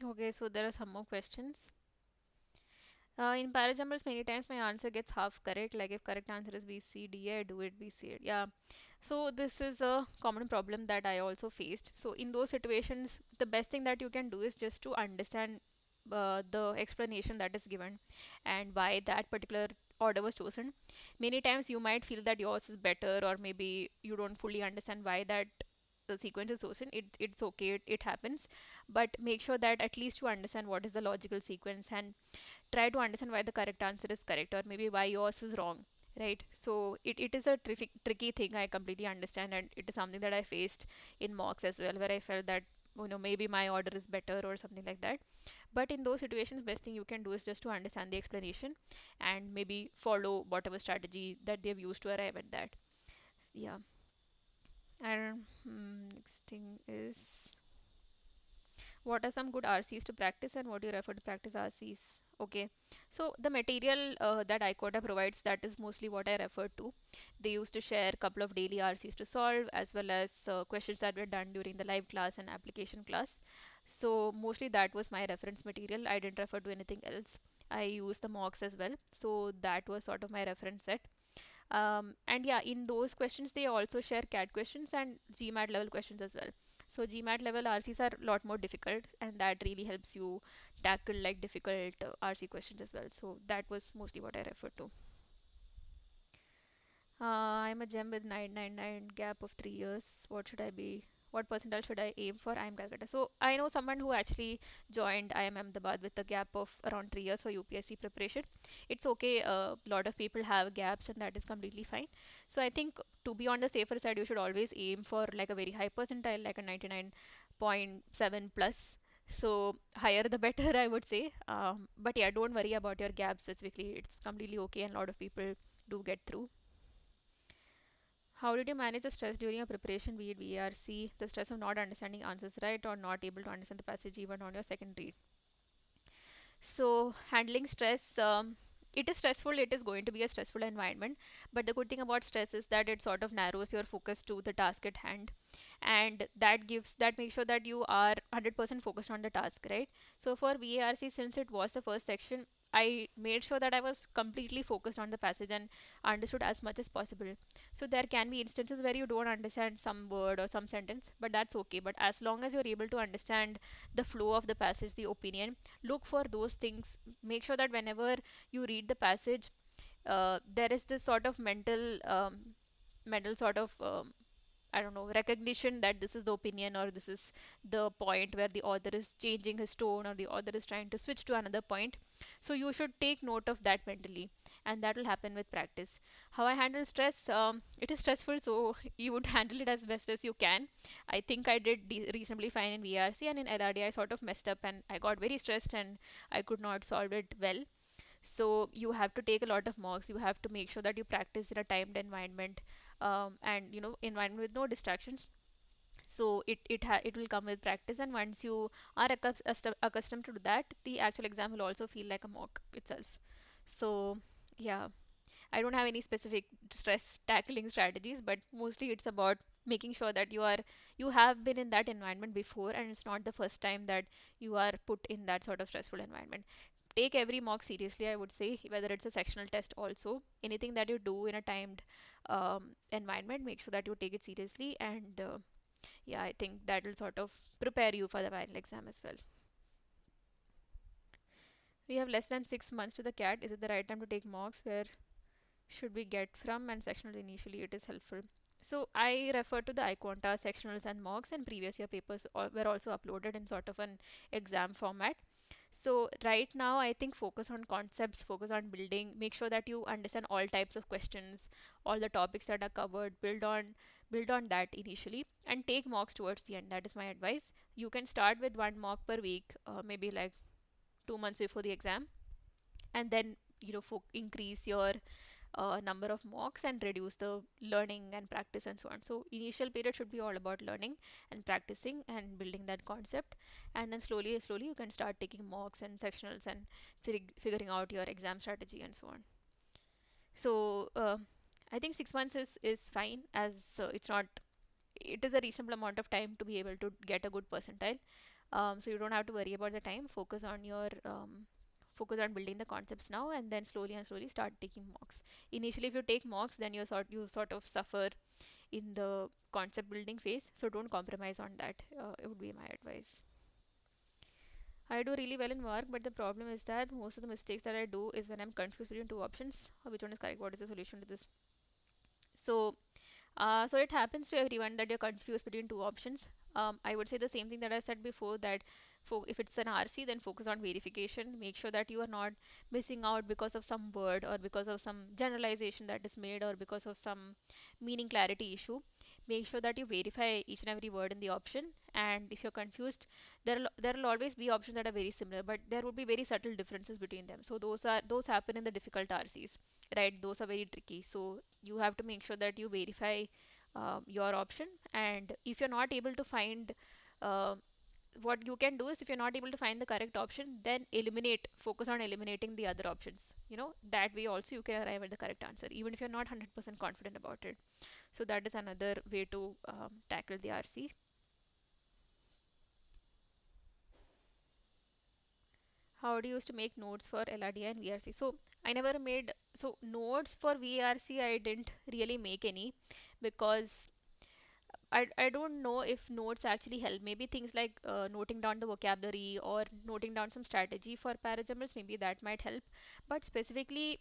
Okay, so there are some more questions. In parajumbles, many times my answer gets half correct. Like if correct answer is B, C, D, I do it B, C. Yeah. So this is a common problem that I also faced. So in those situations, the best thing that you can do is just to understand the explanation that is given and why that particular order was chosen. Many times you might feel that yours is better, or maybe you don't fully understand why that the sequence is chosen. It's okay, it happens, but make sure that at least you understand what is the logical sequence, and try to understand why the correct answer is correct, or maybe why yours is wrong, right? So it is a tricky thing, I completely understand, and it is something that I faced in mocks as well, where I felt that maybe my order is better or something like that. But in those situations, best thing you can do is just to understand the explanation and maybe follow whatever strategy that they've used to arrive at that. Yeah. And next thing is, what are some good RCs to practice, and what do you refer to practice RCs? Okay, so the material that iQuanta provides, that is mostly what I refer to. They used to share a couple of daily RCs to solve, as well as questions that were done during the live class and application class. So mostly that was my reference material. I didn't refer to anything else. I used the mocks as well, so that was sort of my reference set. And yeah, in those questions, they also share CAT questions and GMAT level questions as well. So GMAT level RCs are a lot more difficult, and that really helps you tackle like difficult RC questions as well. So that was mostly what I referred to. I'm a gem with 999 gap of 3 years. What should I be? What percentile should I aim for? I'm Calcutta. So I know someone who actually joined IIM Ahmedabad with a gap of around 3 years for UPSC preparation. It's okay. A lot of people have gaps, and that is completely fine. So I think to be on the safer side, you should always aim for like a very high percentile, like a 99.7 plus. So higher the better, I would say. But yeah, don't worry about your gap specifically. It's completely okay, and a lot of people do get through. How did you manage the stress during your preparation, be it VRC, the stress of not understanding answers right or not able to understand the passage even on your second read? So, handling stress, it is stressful, it is going to be a stressful environment. But the good thing about stress is that it sort of narrows your focus to the task at hand. And that makes sure that you are 100% focused on the task, right? So, for VARC, since it was the first section, I made sure that I was completely focused on the passage and understood as much as possible. So there can be instances where you don't understand some word or some sentence, but that's okay. But as long as you're able to understand the flow of the passage, the opinion, look for those things. Make sure that whenever you read the passage, there is this sort of mental sort of I don't know, recognition that this is the opinion, or this is the point where the author is changing his tone, or the author is trying to switch to another point. So you should take note of that mentally, and that will happen with practice. How I handle stress, it is stressful, so you would handle it as best as you can. I think I did reasonably fine in VRC, and in LRDI I sort of messed up and I got very stressed and I could not solve it well. So you have to take a lot of mocks, you have to make sure that you practice in a timed environment, and environment with no distractions. So it will come with practice, and once you are accustomed to that, the actual exam will also feel like a mock itself. So yeah, I don't have any specific stress tackling strategies, but mostly it's about making sure that you have been in that environment before, and it's not the first time that you are put in that sort of stressful environment. Take every mock seriously, I would say, whether it's a sectional test. Also, anything that you do in a timed environment, make sure that you take it seriously, and yeah, I think that will sort of prepare you for the final exam as well. We have less than 6 months to the CAT. Is it the right time to take mocks? Where should we get from? And sectional initially, it is helpful. So I refer to the iQuanta sectionals and mocks, and previous year papers were also uploaded in sort of an exam format. So right now, I think focus on concepts, focus on building, make sure that you understand all types of questions, all the topics that are covered, build on that initially, and take mocks towards the end. That is my advice. You can start with one mock per week, maybe like 2 months before the exam, and then increase your number of mocks and reduce the learning and practice and so on. So initial period should be all about learning and practicing and building that concept, and then slowly you can start taking mocks and sectionals and figuring out your exam strategy and so on. So I think 6 months is fine, as it is a reasonable amount of time to be able to get a good percentile. So you don't have to worry about the time. Focus on building the concepts now, and then slowly and slowly start taking mocks. Initially, if you take mocks, then you sort of suffer in the concept building phase. So don't compromise on that. It would be my advice. I do really well in work, but the problem is that most of the mistakes that I do is when I'm confused between two options. Which one is correct? What is the solution to this? So so it happens to everyone that you're confused between two options. I would say the same thing that I said before, that if it's an RC, then focus on verification. Make sure that you are not missing out because of some word or because of some generalization that is made or because of some meaning clarity issue. Make sure that you verify each and every word in the option. And if you're confused, there will always be options that are very similar, but there would be very subtle differences between them. So those happen in the difficult RCs, right? Those are very tricky. So you have to make sure that you verify your option. And if you're not able to find uh, what you can do is, if you're not able to find the correct option, then focus on eliminating the other options. That way also you can arrive at the correct answer even if you're not 100% confident about it. So that is another way to tackle the RC. How do you used to make notes for LRDI and VRC? So I never made, so notes for VRC I didn't really make any, because I don't know if notes actually help. Maybe things like noting down the vocabulary or noting down some strategy for parajumbles, maybe that might help. But specifically,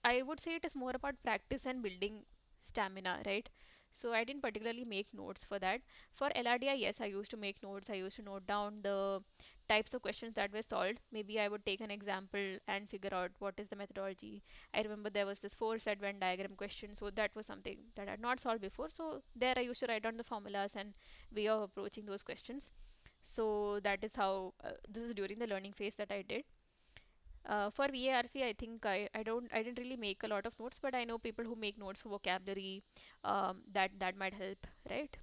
I would say it is more about practice and building stamina, right? So I didn't particularly make notes for that. For LRDI, yes, I used to make notes. I used to note down the types of questions that were solved. Maybe I would take an example and figure out what is the methodology. I remember there was this four set Venn diagram question, so that was something that I had not solved before. So there I used to write down the formulas and way of approaching those questions. So that is how this is during the learning phase that I did. For VARC, I think I didn't really make a lot of notes, but I know people who make notes for vocabulary. That might help, right?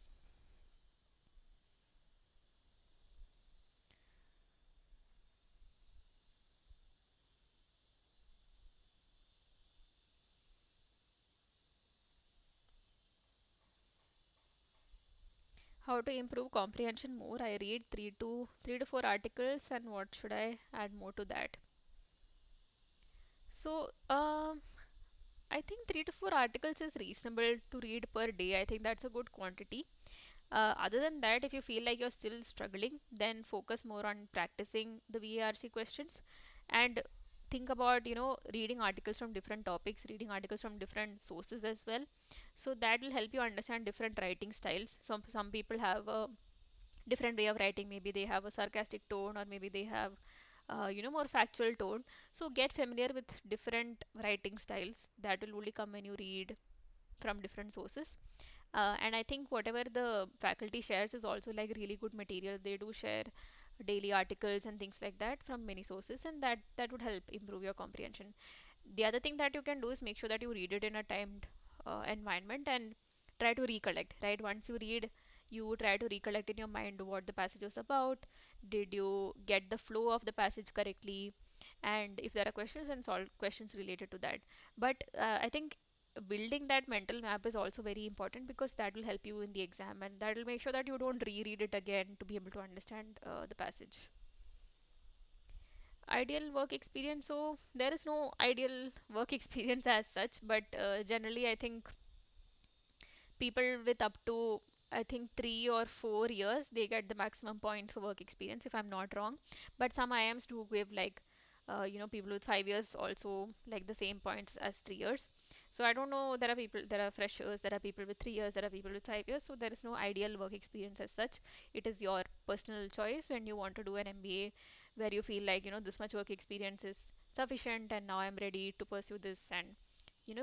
How to improve comprehension more? I read three to four articles, and what should I add more to that? So, I think 3 to 4 articles is reasonable to read per day. I think that's a good quantity. Other than that, if you feel like you're still struggling, then focus more on practicing the VARC questions, and think about reading articles from different topics, reading articles from different sources as well. So that will help you understand different writing styles. Some people have a different way of writing. Maybe they have a sarcastic tone, or maybe they have more factual tone. So get familiar with different writing styles. That will only come when you read from different sources. And I think whatever the faculty shares is also like really good material. They do share daily articles and things like that from many sources, and that would help improve your comprehension. The other thing that you can do is make sure that you read it in a timed environment, and try to recollect, right? Once you read, you try to recollect in your mind what the passage was about. Did you get the flow of the passage correctly? And if there are questions, then solve questions related to that. But I think building that mental map is also very important, because that will help you in the exam, and that will make sure that you don't reread it again to be able to understand the passage. Ideal work experience, so there is no ideal work experience as such, but generally I think people with up to, I think, 3 or 4 years, they get the maximum points for work experience, if I'm not wrong. But some IIMs do give like people with 5 years also like the same points as 3 years. So I don't know. There are freshers, there are people with 3 years, there are people with 5 years. So there is no ideal work experience as such. It is your personal choice when you want to do an MBA, where you feel like this much work experience is sufficient, and now I'm ready to pursue this, and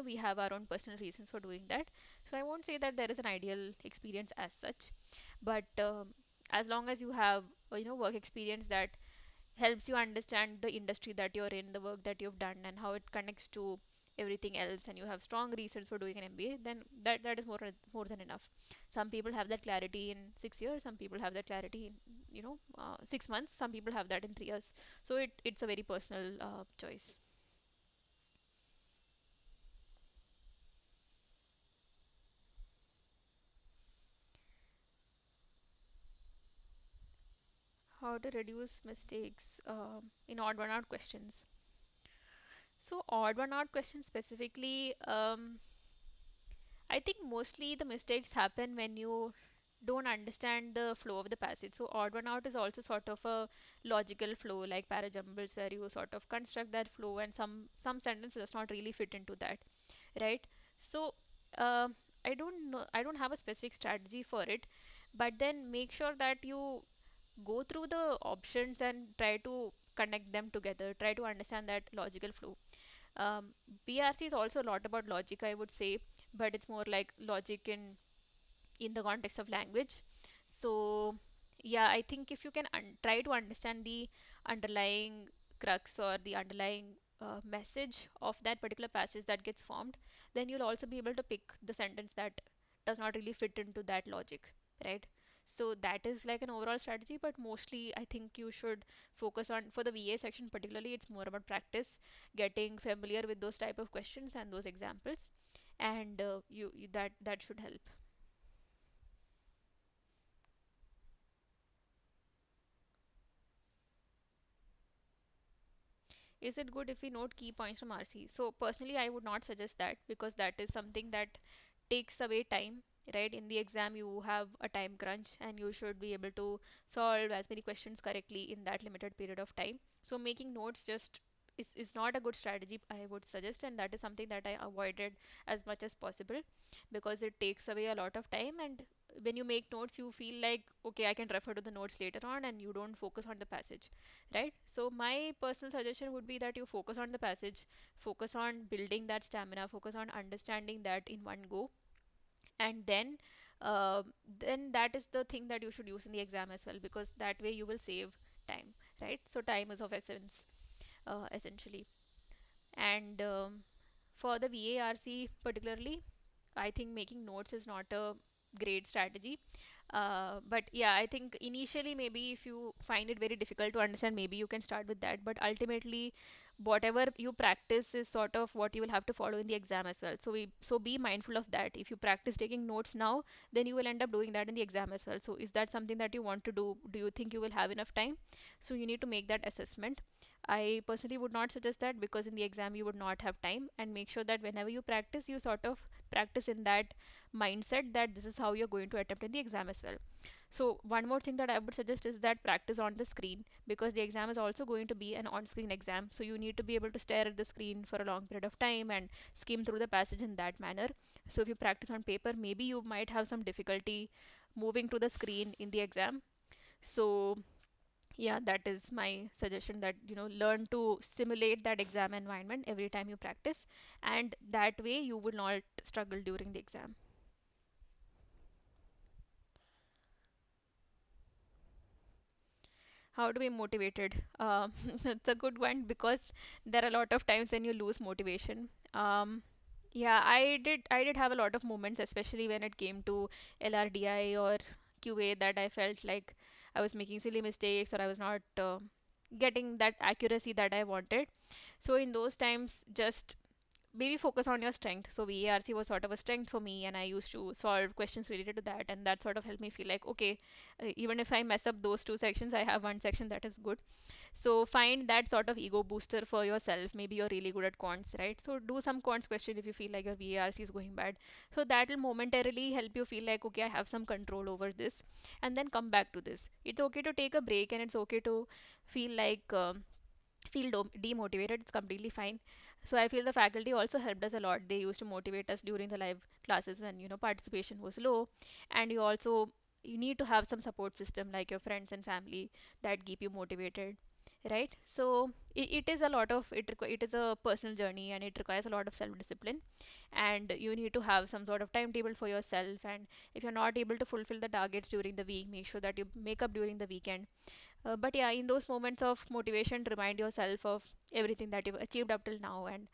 we have our own personal reasons for doing that. So I won't say that there is an ideal experience as such, but as long as you have work experience that helps you understand the industry that you're in, the work that you've done, and how it connects to everything else, and you have strong reasons for doing an MBA, then that is more than enough. Some people have that clarity in 6 years, some people have that clarity in 6 months, some people have that in 3 years. So it's a very personal choice. How to reduce mistakes in odd one out questions. So odd one out questions specifically, I think mostly the mistakes happen when you don't understand the flow of the passage. So odd one out is also sort of a logical flow, like parajumbles, where you sort of construct that flow, and some sentence does not really fit into that, right? So uh, I don't know, I don't have a specific strategy for it, but then make sure that you go through the options and try to connect them together. Try to understand that logical flow. um, BRC is also a lot about logic, I would say, but it's more like logic in the context of language. So yeah, I think if you can try to understand the underlying crux or the underlying message of that particular passage that gets formed, then you'll also be able to pick the sentence that does not really fit into that logic, right? So that is like an overall strategy, but mostly I think you should focus on, for the VA section particularly, it's more about practice, getting familiar with those type of questions and those examples, and that should help. Is it good if we note key points from RC? So personally, I would not suggest that, because that is something that takes away time, right? In the exam, you have a time crunch and you should be able to solve as many questions correctly in that limited period of time. So making notes just is not a good strategy, I would suggest, and that is something that I avoided as much as possible, because it takes away a lot of time. And when you make notes, you feel like, okay, I can refer to the notes later on, and you don't focus on the passage, right? So my personal suggestion would be that you focus on the passage, focus on building that stamina, focus on understanding that in one go, and uh, then that is the thing that you should use in the exam as well, because that way you will save time, right? So time is of essence, essentially. And for the VARC particularly, I think making notes is not a great strategy. But yeah, I think initially, maybe if you find it very difficult to understand, maybe you can start with that. But ultimately, whatever you practice is sort of what you will have to follow in the exam as well. So be mindful of that. If you practice taking notes now, then you will end up doing that in the exam as well. So is that something that you want to do? Do you think you will have enough time? So you need to make that assessment. I personally would not suggest that, because in the exam you would not have time, and make sure that whenever you practice, you sort of practice in that mindset that this is how you're going to attempt in the exam as well. So one more thing that I would suggest is that practice on the screen, because the exam is also going to be an on-screen exam. So you need to be able to stare at the screen for a long period of time and skim through the passage in that manner. So if you practice on paper, maybe you might have some difficulty moving to the screen in the exam. So yeah, that is my suggestion, that learn to simulate that exam environment every time you practice, and that way you will not struggle during the exam. How to be motivated? It's a good one, because there are a lot of times when you lose motivation. Yeah, I did have a lot of moments, especially when it came to LRDI or QA, that I felt like I was making silly mistakes, or I was not getting that accuracy that I wanted. So in those times, just maybe focus on your strength. So VARC was sort of a strength for me, and I used to solve questions related to that, and that sort of helped me feel like, okay, even if I mess up those two sections, I have one section that is good. So find that sort of ego booster for yourself. Maybe you're really good at quants, right? So do some quants question if you feel like your VARC is going bad. So that will momentarily help you feel like, okay, I have some control over this, and then come back to this. It's okay to take a break, and it's okay to feel like demotivated. It's completely fine. So I feel the faculty also helped us a lot. They used to motivate us during the live classes when participation was low, and you need to have some support system like your friends and family that keep you motivated, right? So it is a lot of it is a personal journey, and it requires a lot of self discipline, and you need to have some sort of timetable for yourself. And if you're not able to fulfill the targets during the week, make sure that you make up during the weekend. But yeah, in those moments of motivation, remind yourself of everything that you've achieved up till now, and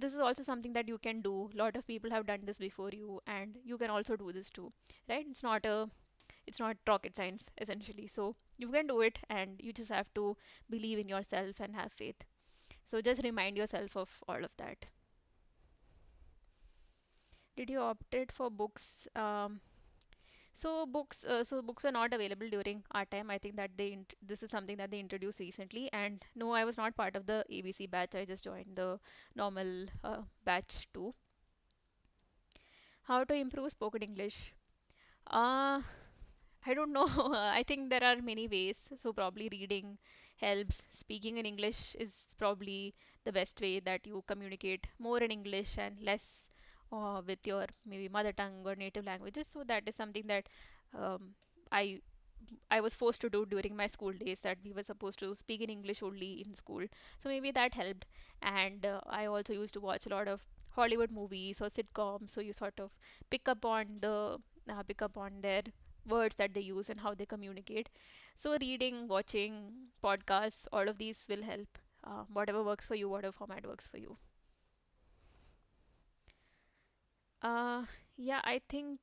this is also something that you can do. A lot of people have done this before you, and you can also do this too, right? It's not rocket science, essentially. So you can do it, and you just have to believe in yourself and have faith. So just remind yourself of all of that. Did you opted for books? So books were not available during our time. I think that this is something that they introduced recently. And no, I was not part of the ABC batch. I just joined the normal batch too. How to improve spoken English? Uh, I don't know. I think there are many ways. So probably reading helps. Speaking in English is probably the best way that you communicate more in English and less with your maybe mother tongue or native languages. So that is something that um, I I was forced to do during my school days, that we were supposed to speak in English only in school. So maybe that helped. And I also used to watch a lot of Hollywood movies or sitcoms. So you sort of pick up on the pick up on their words that they use and how they communicate. So reading, watching podcasts, all of these will help. Whatever works for you, whatever format works for you. Uh, yeah, I think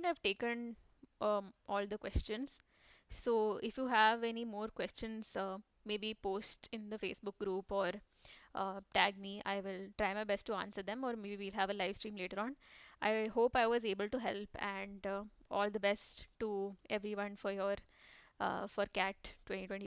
I've taken all the questions. So if you have any more questions, maybe post in the Facebook group or tag me. I will try my best to answer them, or maybe we'll have a live stream later on. I hope I was able to help, and all the best to everyone for your for CAT 2020.